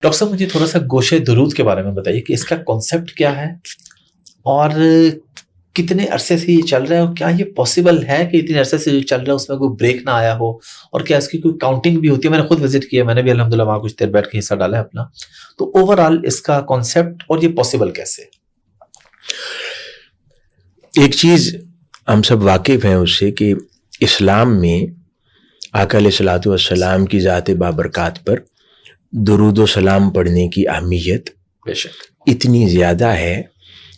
Doctor صاحب مجھے تھوڑا سا گوشے درود کے بارے میں بتائیے کہ اس کا کانسیپٹ کیا ہے اور کتنے عرصے سے یہ چل رہا ہے، اور کیا یہ پاسبل ہے کہ اتنے عرصے سے جو چل رہا ہے اس میں کوئی بریک نہ آیا ہو، اور کیا اس کی کوئی کاؤنٹنگ بھی ہوتی ہے؟ میں نے خود وزٹ کیا، میں نے بھی الحمدللہ وہاں کچھ دیر بیٹھ کے حصہ ڈالا ہے اپنا، تو اوور آل اس کا کانسیپٹ اور یہ پاسبل کیسے؟ ایک چیز ہم سب واقف ہیں اس سے کہ اسلام میں آقا علیہ الصلوۃ والسلام کی ذات بابرکات پر درود و سلام پڑھنے کی اہمیت بے شک اتنی زیادہ ہے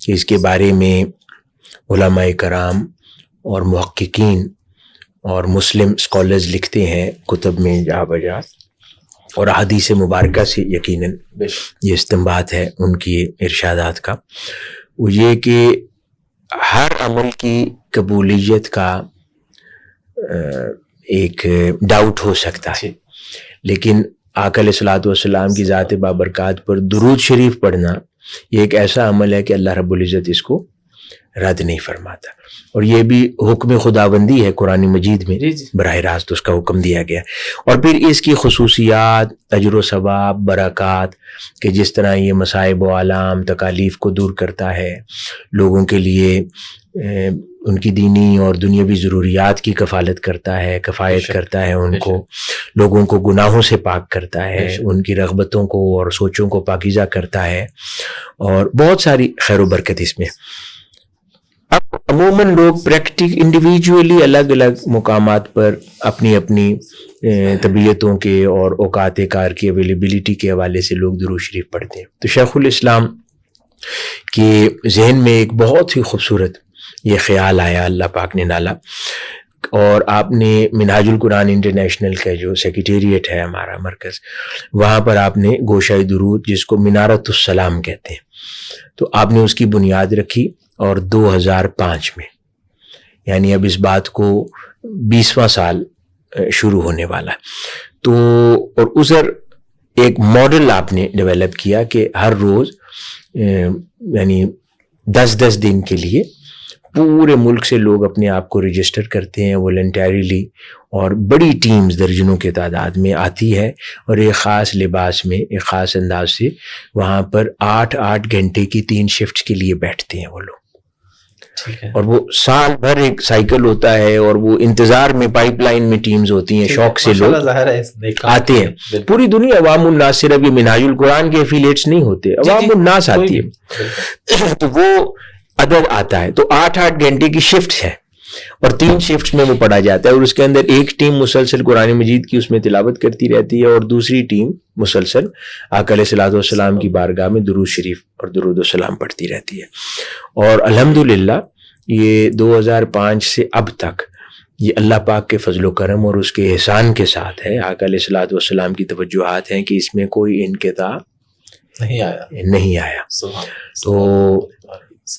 کہ اس کے بارے میں علماء کرام اور محققین اور مسلم اسکالرز لکھتے ہیں کتب میں جا بجا، اور احادیث مبارکہ سے یقیناً یہ استنباط ہے ان کی ارشادات کا، وہ یہ کہ ہر عمل کی قبولیت کا ایک ڈاؤٹ ہو سکتا ہے، لیکن آقا علیہ الصلوۃ والسلام کی ذات بابرکات پر درود شریف پڑھنا یہ ایک ایسا عمل ہے کہ اللہ رب العزت اس کو رد نہیں فرماتا، اور یہ بھی حکم خداوندی ہے قرآن مجید میں، براہ راست اس کا حکم دیا گیا، اور پھر اس کی خصوصیات، اجر و ثواب، برکات، کہ جس طرح یہ مصائب و آلام تکالیف کو دور کرتا ہے، لوگوں کے لیے ان کی دینی اور دنیاوی ضروریات کی کفالت کرتا ہے، کفایت کرتا ہے، ان کو لوگوں کو گناہوں سے پاک کرتا ہے، ان کی رغبتوں کو اور سوچوں کو پاکیزہ کرتا ہے، اور بہت ساری خیر و برکت اس میں۔ اب عموماً لوگ انڈیویجولی الگ الگ مقامات پر اپنی اپنی طبیعتوں کے اور اوقات کار کی اویلیبلٹی کے حوالے سے لوگ درود شریف پڑھتے ہیں، تو شیخ الاسلام کے ذہن میں ایک بہت ہی خوبصورت یہ خیال آیا، اللہ پاک نے ڈالا، اور آپ نے منہاج القرآن انٹرنیشنل کا جو سیکریٹریٹ ہے ہمارا مرکز، وہاں پر آپ نے گوشہ درود جس کو منارۃ السلام کہتے ہیں، تو آپ نے اس کی بنیاد رکھی، اور 2005 میں، یعنی اب اس بات کو 20واں سال شروع ہونے والا ہے، تو اور ادھر ایک ماڈل آپ نے ڈیولپ کیا کہ ہر روز یعنی 10 دن کے لیے پورے ملک سے لوگ اپنے آپ کو رجسٹر کرتے ہیں والنٹیریلی، اور بڑی ٹیمز درجنوں کے تعداد میں آتی ہے، اور ایک خاص لباس میں ایک خاص انداز سے وہاں پر 8 گھنٹے کی 3 شفٹ کے لیے بیٹھتے ہیں وہ لوگ، اور وہ سال بھر ایک سائیکل ہوتا ہے، اور وہ انتظار میں پائپ لائن میں ٹیمز ہوتی ہیں، شوق سے لوگ آتے ہیں، پوری دنیا عوام الناس، صرف یہ منہاج القرآن کے ایفیلیٹس نہیں ہوتے، عوام الناس آتی ہے، تو وہ عدد آتا ہے، تو 8 گھنٹے کی شفٹ ہے، اور 3 شفٹ میں وہ پڑھا جاتا ہے، اور اس کے اندر ایک ٹیم مسلسل قرآن مجید کی اس میں تلاوت کرتی رہتی ہے، اور دوسری ٹیم مسلسل آقا علیہ الصلوۃ والسلام کی بارگاہ میں درود شریف اور درود و سلام پڑھتی رہتی ہے، اور الحمدللہ یہ 2005 سے اب تک یہ اللہ پاک کے فضل و کرم اور اس کے احسان کے ساتھ ہے، آقا علیہ الصلوۃ والسلام کی توجہات ہیں کہ اس میں کوئی انقطاع نہیں آیا، تو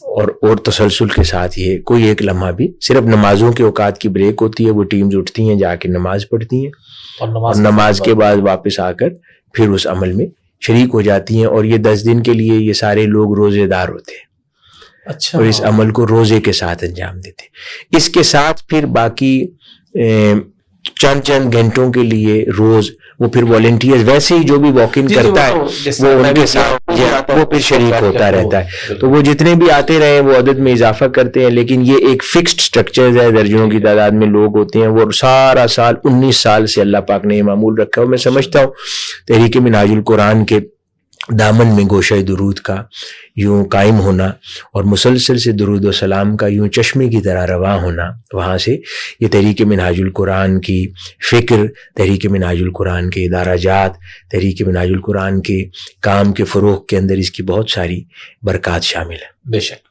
اور تسلسل کے ساتھ یہ کوئی ایک لمحہ بھی، صرف نمازوں کے اوقات کی بریک ہوتی ہے، وہ ٹیمز اٹھتی ہیں، جا کے نماز پڑھتی ہیں، اور نماز کے بعد واپس آ کر پھر اس عمل میں شریک ہو جاتی ہیں، اور یہ 10 دن کے لیے یہ سارے لوگ روزے دار ہوتے ہیں، اور اس عمل کو روزے کے ساتھ انجام دیتے ہیں۔ اس کے ساتھ پھر باقی چند گھنٹوں کے لیے روز وہ پھر والنٹیئر ویسے ہی جو بھی واک ان کرتا ہے وہ ان کے ساتھ وہ پھر شریک ہوتا رہتا ہے، تو وہ جتنے بھی آتے رہے وہ عدد میں اضافہ کرتے ہیں، لیکن یہ ایک فکسڈ سٹرکچر ہے، درجنوں کی تعداد میں لوگ ہوتے ہیں، وہ سارا سال 19 سال سے اللہ پاک نے یہ معمول رکھا ہے، اور میں سمجھتا ہوں تحریک منہاج القرآن کے دامن میں گوشہ درود کا یوں قائم ہونا اور مسلسل سے درود و سلام کا یوں چشمے کی طرح رواں ہونا، وہاں سے یہ تحریک منہاج القرآن کی فکر، تحریک منہاج القرآن کے ادارہ جات، تحریک منہاج القرآن کے کام کے فروغ کے اندر اس کی بہت ساری برکات شامل ہیں۔ بے شک۔